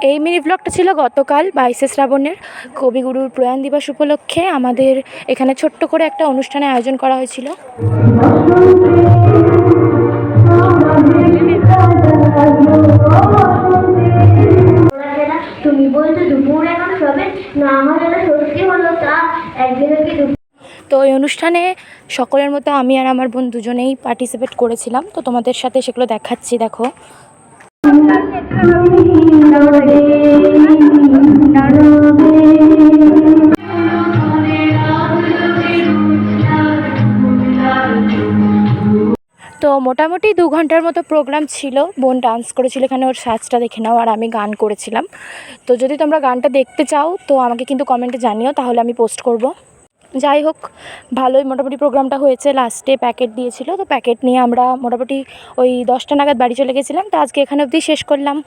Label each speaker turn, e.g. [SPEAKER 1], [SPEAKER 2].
[SPEAKER 1] এই মিনি ব্লগটা ছিল গতকাল 22শে শ্রাবণের কবিগুরুর প্রয়াণ দিবস উপলক্ষে আমাদের এখানে ছোট্ট করে একটা অনুষ্ঠানের আয়োজন করা হয়েছিল।
[SPEAKER 2] তুমি বলছো দুপুর এখন সবে না, আমার যেটা সত্যি হলো তা একদিনের কি।
[SPEAKER 1] তো এই অনুষ্ঠানে সকলের মতো আমি আর আমার বোন দুজনেই পার্টিসিপেট করেছিলাম, তো তোমাদের সাথে সেগুলো দেখাচ্ছি। দেখো, তো মোটামুটি 2 ঘন্টার মতো প্রোগ্রাম ছিল। বোন ডান্স করেছিল, এখানে ওর সাজটা দেখে নাও, আর আমি গান করেছিলাম। তো যদি তোমরা গানটা দেখতে চাও তো আমাকে কিন্তু কমেন্টে জানিও, তাহলে আমি পোস্ট করব। যাই হোক, ভালোই মোটামুটি প্রোগ্রামটা হয়েছে। লাস্টে প্যাকেট দিয়েছিল, তো প্যাকেট নিয়ে আমরা মোটামুটি ওই 10টা নাগাদ বাড়ি চলে গেছিলাম। তো আজকে এখানে অবধি শেষ করলাম।